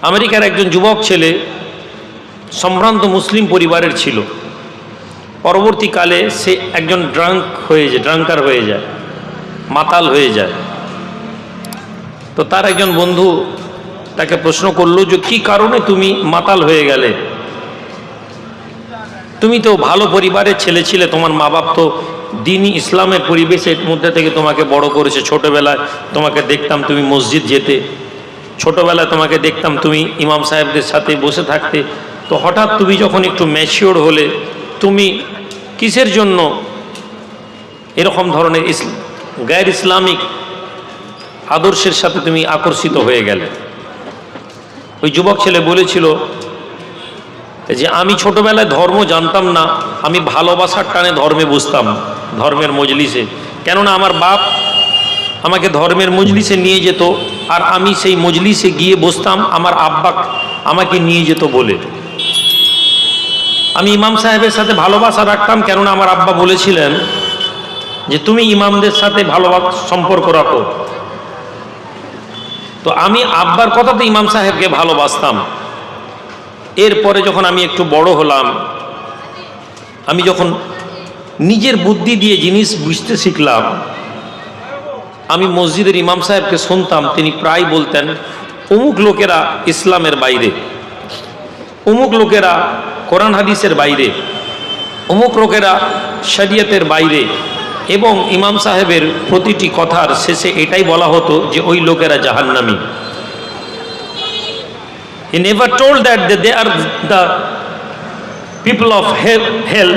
আমেরিকার একজন যুবক ছেলে সম্ভ্রান্ত মুসলিম পরিবারের ছিল। পরবর্তীকালে সে একজন ড্রাঙ্কার হয়ে যায়, মাতাল হয়ে যায়। তো তার একজন বন্ধু তাকে প্রশ্ন করলো যে কি কারণে তুমি মাতাল হয়ে গেলে? তুমি তো ভালো পরিবারের ছেলে ছিলে, তোমার মা বাপ তো দ্বীনি ইসলামের পরিবেশের মধ্যে থেকে তোমাকে বড় করেছে। ছোটবেলায় তোমাকে দেখতাম তুমি মসজিদ যেতে, ছোটবেলায় তোমাকে দেখতাম তুমি ইমাম সাহেবদের সাথে বসে থাকতে। তো হঠাৎ তুমি যখন একটু ম্যাচিওর হলে, তুমি কিসের জন্য এরকম ধরনের গায়ের ইসলামিক আদর্শের সাথে তুমি আকর্ষিত হয়ে গেলে? ওই যুবক ছেলে বলেছিল যে আমি ছোটবেলায় ধর্ম জানতাম না, আমি ভালোবাসার টানে ধর্মে বসতাম, ধর্মের মজলিসে। কেননা আমার বাপ আমাকে ধর্মের মজলিসে নিয়ে যেত, আর আমি সেই মজলিসে গিয়ে বসতাম আমার আব্বা আমাকে নিয়ে যেত বলে। আমি ইমাম সাহেবের সাথে ভালোবাসা রাখতাম, কেননা আমার আব্বা বলেছিলেন যে তুমি ইমামদের সাথে ভালোবাসা সম্পর্ক রাখো। তো আমি আব্বার কথাতে ইমাম সাহেবকে ভালোবাসতাম। এরপরে যখন আমি একটু বড় হলাম, আমি যখন নিজের বুদ্ধি দিয়ে জিনিস বুঝতে শিখলাম, আমি মসজিদের ইমাম সাহেবকে শুনতাম, তিনি প্রায় বলতেন অমুক লোকেরা ইসলামের বাইরে, অমুক লোকেরা কোরআন হাদিসের বাইরে, অমুক লোকেরা শরিয়তের বাইরে। এবং ইমাম সাহেবের প্রতিটি কথার শেষে এটাই বলা হতো যে ওই লোকেরা জাহান্নামী। He never told that they are the people of hell,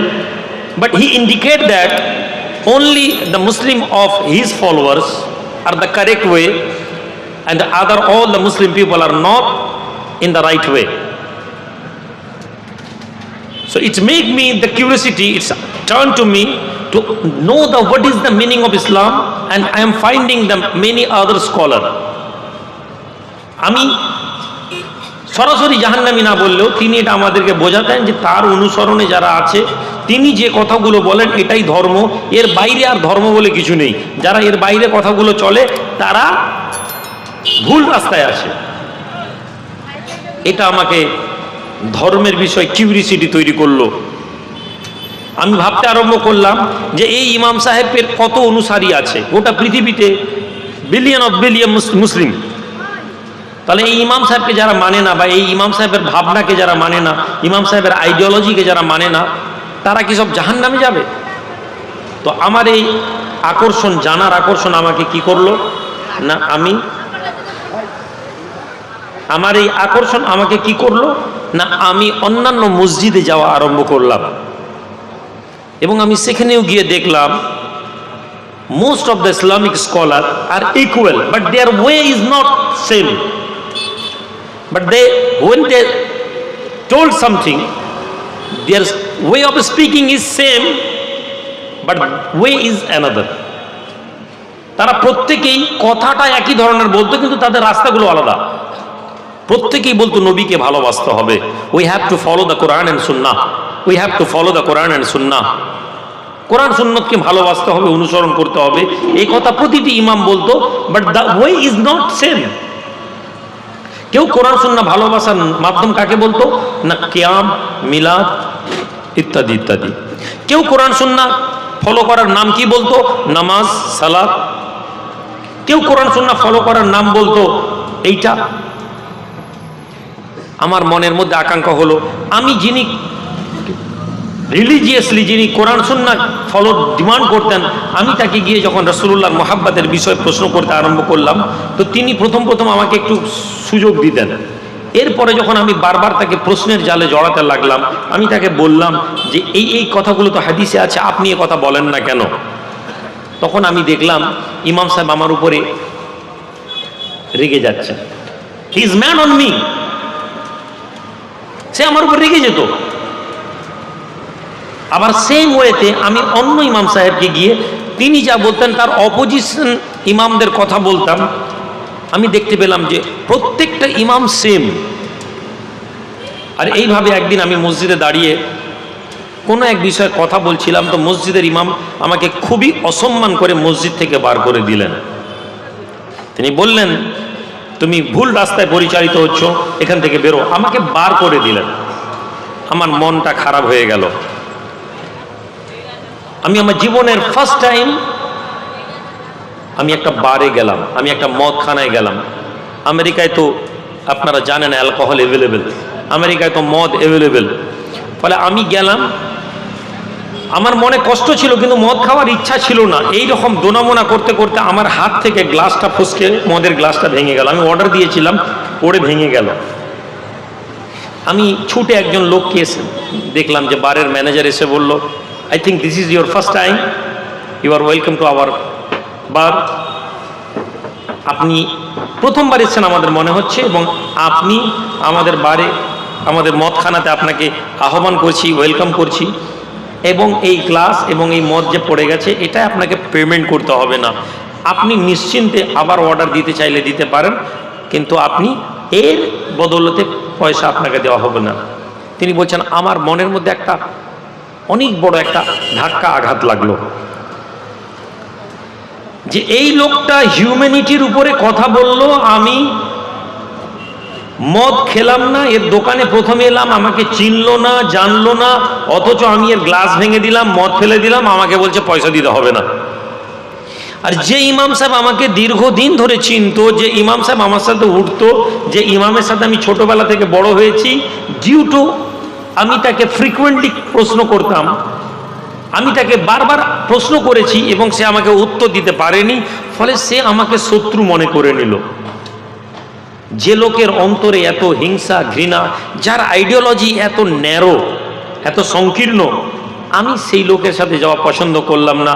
but he indicated that only the Muslim of his followers are the correct way, and the other all the Muslim people are not in the right way. So it made me the curiosity, it's turned to me to know what is the meaning of Islam, and I am finding the many other scholar. আমি সরাসরি জাহান্নামী না বললেও তিনি এটা আমাদেরকে বোঝাতেন যে তার অনুসরণে যারা আছে তিনি যে কথাগুলো বলেন এটাই ধর্ম, এর বাইরে আর ধর্ম বলে কিছু নেই। যারা এর বাইরে কথাগুলো চলে তারা ভুল রাস্তায় আছে। এটা আমাকে ধর্মের বিষয় কিউরিসিটি তৈরি করলো। আমি ভাবতে আরম্ভ করলাম যে এই ইমাম সাহেবের কত অনুসারী আছে গোটা পৃথিবীতে, বিলিয়ন অফ বিলিয়ন মুসলিম। তাহলে এই ইমাম সাহেবকে যারা মানে না, বা এই ইমাম সাহেবের ভাবনাকে যারা মানে না, ইমাম সাহেবের আইডিওলজিকে যারা মানে না, তারা কি সব জাহান্নামে যাবে? তো আমার এই আকর্ষণ, জানার আকর্ষণ আমাকে কি করলো না, আমার এই আকর্ষণ আমাকে কি করলো না, আমি অন্যান্য মসজিদে যাওয়া আরম্ভ করলাম। এবং আমি সেখানেও গিয়ে দেখলাম most of the Islamic scholars are equal, but their way is not same. But when they told something, their way of speaking is same, but way is another. তারা প্রত্যেকেই কথাটা একই ধরনের বলতো, কিন্তু তাদের রাস্তাগুলো আলাদা। প্রত্যেকেই বলতো নবীকে ভালোবাসতে হবে, we have to follow the Quran and Sunnah, we have to follow the Quran and Sunnah. কোরআন সুন্নতকে ভালোবাসতে হবে, অনুসরণ করতে হবে, এই কথা প্রতিটি ইমাম বলতো, but the way is not same. কেউ কোরআন সুন্নাহ ভালোবাসার মাধ্যম কাকে বলতো না, কিয়াম, মিলাদ ইত্যাদি ইত্যাদি। কেউ কোরআন সুন্নাহ ফলো করার নাম কি বলতো, নামাজ, সালাত। কেউ কোরআন সুন্নাহ ফলো করার নাম বলতো এইটা। আমার মনের মধ্যে আকাঙ্ক্ষা হলো, আমি যিনি রিলিজিয়াসলি, যিনি কোরআন সুন্নাহ ফলো ডিমান্ড করতেন, আমি তাকে গিয়ে যখন রাসূলুল্লাহর মোহাব্বতের বিষয়ে প্রশ্ন করতে আরম্ভ করলাম, তো তিনি প্রথম আমাকে একটু সুযোগ দিতেন। এরপরে যখন আমি বারবার তাকে প্রশ্নের জালে জড়াতে লাগলাম, আমি তাকে বললাম যে এই কথাগুলো তো হাদিসে আছে, আপনি এ কথা বলেন না কেন? তখন আমি দেখলাম ইমাম সাহেব আমার উপরে রেগে যাচ্ছেন। He is man on me. সে আমার উপর রেগে যেত। আবার সেম ওয়েতে আমি অন্য ইমাম সাহেবকে গিয়ে তিনি যা বলতেন তার অপোজিশন ইমামদের কথা বলতাম। আমি দেখতে পেলাম যে প্রত্যেকটা ইমাম সেম। আর এইভাবে একদিন আমি মসজিদে দাঁড়িয়ে কোনো এক বিষয়ে কথা বলছিলাম, তো মসজিদের ইমাম আমাকে খুবই অসম্মান করে মসজিদ থেকে বার করে দিলেন। তিনি বললেন তুমি ভুল রাস্তায় পরিচালিত হচ্ছ, এখান থেকে বেরো। আমাকে বার করে দিলেন। আমার মনটা খারাপ হয়ে গেল। আমি আমার জীবনের ফার্স্ট টাইম আমি একটা বারে গেলাম, আমি একটা মদখানায় গেলাম। আমেরিকায় তো আপনারা জানেন অ্যালকোহল অ্যাভেলেবেল, আমেরিকায় তো মদ অ্যাভেলেবেল। ফলে আমি গেলাম, আমার মনে কষ্ট ছিল কিন্তু মদ খাওয়ার ইচ্ছা ছিল না। এই রকম দোনামোনা করতে করতে আমার হাত থেকে গ্লাসটা ফসকে মদের গ্লাসটা ভেঙে গেল। আমি অর্ডার দিয়েছিলাম, পড়ে ভেঙে গেল। আমি ছুটে একজন লোককে এসে দেখলাম যে বারের ম্যানেজার এসে বলল, I think this is your first time, you are welcome to our bar. আপনি প্রথমবার এসেছেন আমাদের মনে হচ্ছে, এবং আপনি আমাদের বারে, আমাদের মদখানাতে আপনাকে আহ্বান করছি, ওয়েলকাম করছি। এবং এই গ্লাস এবং এই মদ যে পড়ে গেছে, এটা আপনাকে পেমেন্ট করতে হবে না। আপনি নিশ্চিন্তে আবার অর্ডার দিতে চাইলে দিতে পারেন, কিন্তু আপনি এর বদৌলতে পয়সা আপনাকে দেওয়া হবে না। তিনি বলছেন, আমার মনের মধ্যে একটা অনেক বড় একটা ধাক্কা আঘাত লাগলো যে এই লোকটা হিউম্যানিটির উপরে কথা বলল। আমি মদ খেলাম না, এর দোকানে প্রথমে এলাম, আমাকে চিনলো না, জানলো না, অথচ আমি এর গ্লাস ভেঙে দিলাম, মদ ফেলে দিলাম, আমাকে বলছে পয়সা দিতে হবে না। আর যে ইমাম সাহেব আমাকে দীর্ঘদিন ধরে চিনতো, যে ইমাম সাহেব আমার সাথে উঠতো, যে ইমামের সাথে আমি ছোটবেলা থেকে বড় হয়েছি, ডিউ টু আমি তাকে ফ্রিকুয়েন্টলি প্রশ্ন করতাম, আমি তাকে বারবার প্রশ্ন করেছি এবং সে আমাকে উত্তর দিতে পারেনি, ফলে সে আমাকে শত্রু মনে করে নিল। যে লোকের অন্তরে এত হিংসা, ঘৃণা, যার আইডিওলজি এত ন্যারো, এত সংকীর্ণ, আমি সেই লোকের সাথে যাওয়া পছন্দ করলাম না।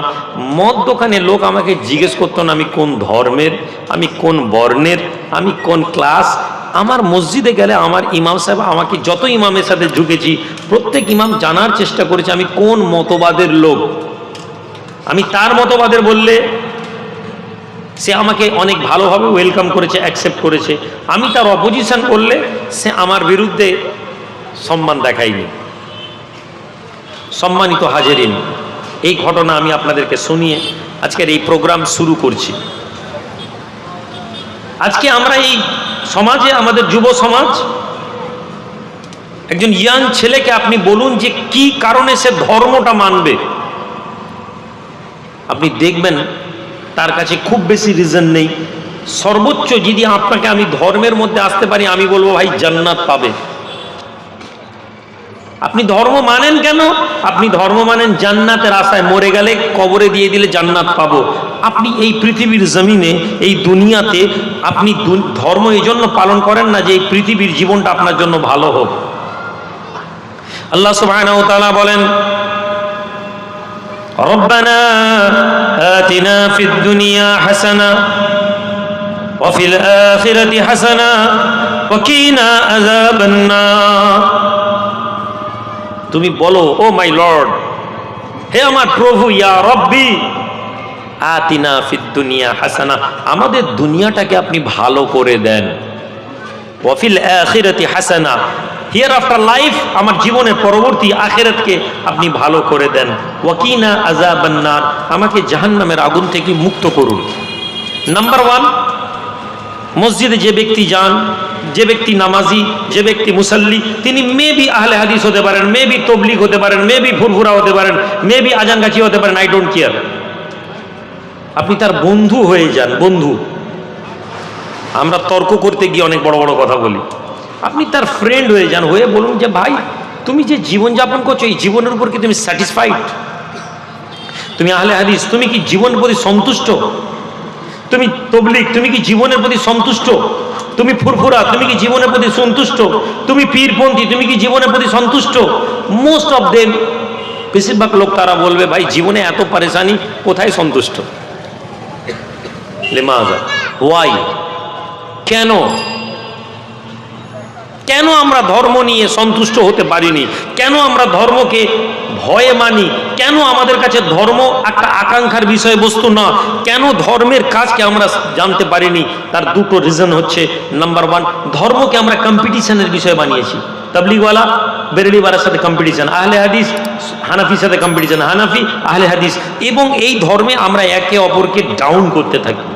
মদ দোকানের লোক আমাকে জিজ্ঞেস করতো না আমি কোন ধর্মের, আমি কোন বর্ণের, আমি কোন ক্লাস। আমার মসজিদে গেলে আমার ইমাম সাহেব, আমাকে যত ইমামের সাথে ঝুঁকেছি, প্রত্যেক ইমাম জানার চেষ্টা করেছে আমি কোন মতবাদের লোক। আমি তার মতবাদের বললে সে আমাকে অনেক ভালোভাবে ওয়েলকাম করেছে, অ্যাকসেপ্ট করেছে। আমি তার অপোজিশন করলে সে আমার বিরুদ্ধে সম্মান দেখায়নি। সম্মানিত হাজেরিন, এই ঘটনা আমি আপনাদেরকে শুনিয়ে আজকের এই প্রোগ্রাম শুরু করছি। আজকে আমরা এই সমাজে, আমাদের যুব সমাজ, একজন ইয়াং ছেলেকে আপনি বলুন যে কি কারণে সে ধর্মটা মানবে, আপনি দেখবেন তার কাছে খুব বেশি রিজন নেই। সর্বোচ্চ যদি আপনাকে আমি ধর্মের মধ্যে আসতে পারি, আমি বলবো ভাই জান্নাত পাবে। আপনি ধর্ম মানেন কেন? আপনি ধর্ম মানেন জান্নাতের আশায়, মরে গেলে কবরে দিয়ে দিলে জান্নাত পাবো। আপনি এই পৃথিবীর জমিনে, এই দুনিয়াতে আপনি ধর্ম এই জন্য পালন করেন না যে এই পৃথিবীর জীবনটা আপনার জন্য ভালো হোক। আল্লাহ সুবহানাহু ওয়া তাআলা বলেন, রব্বানা আতিনা ফিদ দুনিয়া হাসানা ওয়া ফিল আখিরাতি হাসানা ওয়া কিনা আযাবান নার। তুমি বলো, ও মাই লর্ড, হে আমার প্রভু, ইয়া রব্বি আতিনা ফিদ দুনিয়া হাসানা, আমাদের দুনিয়াটাকে আপনি ভালো করে দেন। ওয়া ফিল আখিরাতি হাসানা, হিয়ার আফটার লাইফ, আমার জীবনের পরবর্তী আখিরাতকে আপনি ভালো করে দেন। ওয়া কিনা আযাবান নার, আমাকে জাহান্নামের আগুন থেকে মুক্ত করুন। নাম্বার 1, মসজিদে যে ব্যক্তি যান, যে ব্যক্তি নামাজি, যে ব্যক্তি মুসাল্লি, তিনি মেবি আহলে হাদিস হতে পারেন, মেবি তবলিগ হতে পারেন, মেবি ফুরফুরা হতে পারেন, মেবি আজানগাছি হতে পারেন, আই ডোন্ট কেয়ার। আপনি তার বন্ধু হয়ে যান। বন্ধু, আমরা তর্ক করতে গিয়ে অনেক বড় বড় কথা বলি। আপনি তার ফ্রেন্ড হয়ে যান, হয়ে বলুন যে ভাই, তুমি যে জীবনযাপন করছো, এই জীবনের উপর কি তুমি স্যাটিসফাইড? তুমি আহলে হাদিস, তুমি কি জীবনের প্রতি সন্তুষ্ট? তুমি তবলিগ, তুমি কি জীবনের প্রতি সন্তুষ্ট? তুমি ফুরফুরা, তুমি কি জীবনের প্রতি সন্তুষ্ট? তুমি পীরপন্থী, তুমি কি জীবনের প্রতি সন্তুষ্ট? মোস্ট অফ দেম, বেশিরভাগ লোক তারা বলবে ভাই জীবনে এত পরেশানি, কোথায় সন্তুষ্ট? লিমাযা, হোয়াই, কেন? কেন আমরা ধর্ম নিয়ে সন্তুষ্ট হতে পারিনি? কেন আমরা ধর্মকে ভয়ে মানি? কেন আমাদের কাছে ধর্ম একটা আকাঙ্ক্ষার বিষয়বস্তু না? কেন ধর্মের কাজকে আমরা জানতে পারিনি? তার দুটো রিজন হচ্ছে, নাম্বার 1, ধর্মকে আমরা কম্পিটিশনের বিষয় বানিয়েছি। তাবলিগওয়ালা বেরেলিওয়ালার সাথে কম্পিটিশন, আহলে হাদিস হানাফির সাথে কম্পিটিশন, হানাফি আহলে হাদিস, এবং এই ধর্মে আমরা একে অপরকে ডাউন করতে থাকি।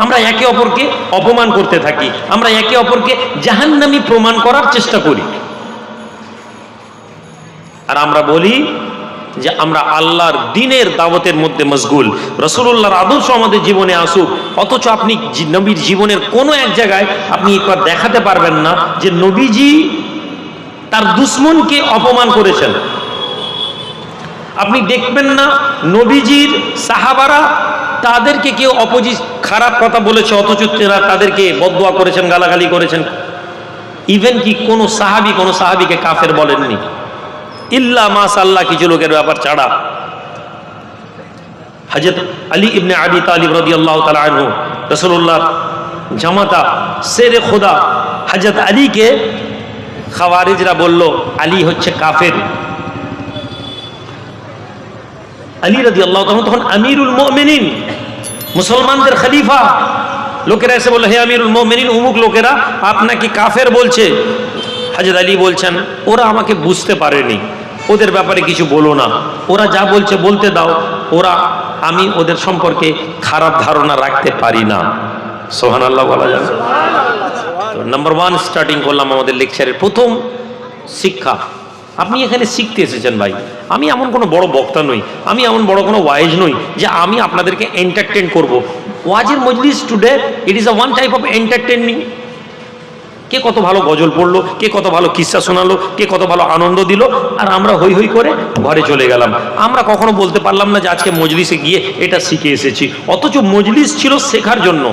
আমরা একে অপরকে অপমান করতে থাকি, আমরা একে অপরকে জাহান্নামী প্রমাণ করার চেষ্টা করি। আর আমরা বলি যে আমরা আল্লাহর দ্বীনের দাওয়াতের মধ্যে মশগুল, রাসূলুল্লাহর আদর্শ আমাদের জীবনে আসুক, অথচ আপনি নবীর জীবনের কোনো এক জায়গায় আপনি একবার দেখাতে পারবেন না যে নবীজি তার দুশমনকে অপমান করেছেন। আপনি দেখবেন না নবীজির সাহাবারা তাদেরকে কেউ অপোজিট খারাপ কথা বলেছে অথচ তাদেরকে বদদুয়া করেছেন, গালাগালি করেছেন। ইভেন কি কোনো সাহাবীকে কাফের বলেননি, ইল্লা মাশাআল্লাহ কিছু লোকের ব্যাপার ছাড়া। হযরত আলী ইবনে আবি তালিব রাদিয়াল্লাহু তাআলা আনহু, রাসূলুল্লাহর জামাতা শেরে খোদা হযরত আলীকে খাওয়ারিজরা বলল আলী হচ্ছে কাফের। আলী রাদিয়াল্লাহু তাআলা তখন আমিরুল মুমিনিন, মুসলমানদের খলিফা। লোকেরা এসে বলল, হে আমিরুল মুমিনিন, অমুক লোকেরা আপনাকে কাফের বলছে। হযরত আলী বলছেন, ওরা আমাকে বুঝতে পারেনি, ওদের ব্যাপারে কিছু বলো না, ওরা যা বলছে বলতে দাও, আমি ওদের সম্পর্কে খারাপ ধারণা রাখতে পারি না। সুবহানাল্লাহ বলা যাবে। নাম্বার 1 স্টার্টিং করলাম আমাদের লেকচারের প্রথম শিক্ষা। আপনি এখানে শিখতে এসেছেন ভাই, আমি এমন কোনো বড় বক্তা নই, আমি এমন বড় কোনো ওয়াইজ নই যে আমি আপনাদেরকে এন্টারটেইন করব। ওয়াজের মজলিস today it is a one type of entertaining. কে কত ভালো গজল পড়লো, কে কত ভালো কিস্সা শোনালো, কে কত ভালো আনন্দ দিল, আর আমরা হই হই করে ঘরে চলে গেলাম। আমরা কখনো বলতে পারলাম না যে আজকে মজলিসে গিয়ে এটা শিখে এসেছি, অথচ মজলিস ছিল শেখার জন্য।